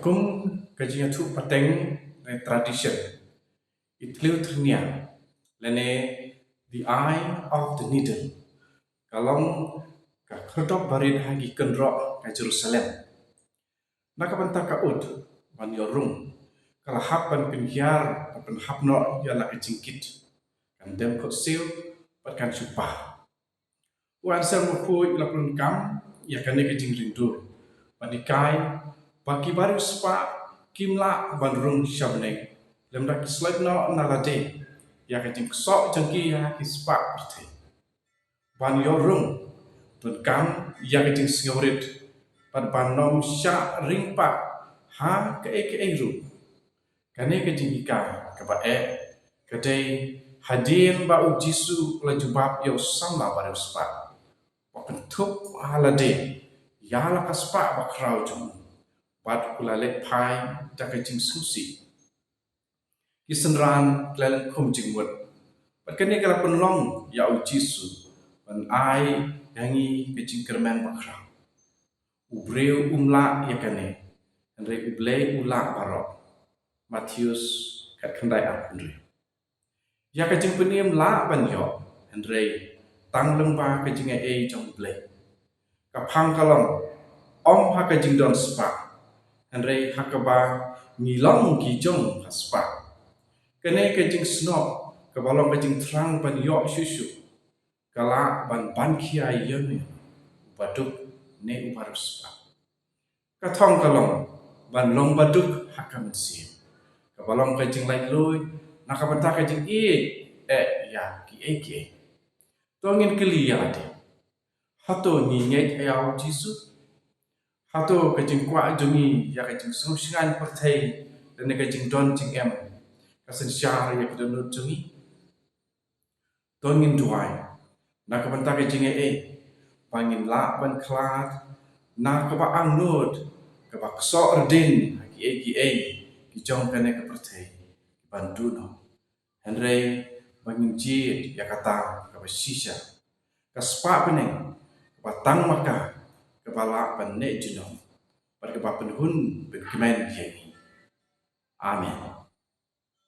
Kung kajinya tu pateng tradition itliu ternia lene the eye of the needle kalong ka kherdok barid hagi kendrok ka Jerusalem nakabanta ka ud ban yorung kala hapan pinhyar pan hapno ya la kecingkit kan dem ko siu patkan supah wan ser mo pu la prun kam ya kan ke jing rindu panikai baki baru spa kimla bandrung shabne lemda kislait no nalade ya ka jing sok jangki ya ki spa perti ban yorung tun kam ya ka jing singawrit pan panom sya ringpa ha ke ru kane ke jing ika ka ba kadai hadin ba u jisu la jubab yo sama baru spa pentup halade ya la ka spa ba krau jung pat kulale pai ta ka jing susi kisenran klalen khom jing wot pat kane kala penlong ya u jisu pan ai yangi ke jing kermen ba krau ubreu umla ya kane andre uble ula barok Matius kat kandai andre ya ka jing peniem la ban yo andre tang lengba ka jing e jong ble ka phang kalong om ha ka jing don spa andre hakaba ngilong ki jong haspa kene ke jing sno ka balong ka jing trang ban yo shushu kala ban kia yemi baduk ne ubarus pa ka thong kalong ban long baduk hakam si ka balong ka jing lai lui nakabanta ka jing ya ki tongin kelia ade hato ni nget ayau jisu hato ka jing kwa jungi ya ka jing susingan pertai dan ka jing don jing em ka sen syar ya ka don jungi tongin duai nak ka banta ka jing pangin la ban klat nak ka ba angnod ka ba so erdin ki ki jong ka ne ka pertai bantu no henry bangin ji ya kata ka ba shisha ka spa peneng ka ba tang maka kepala penek jenong pada kebab penhun berkemen ye. Amin.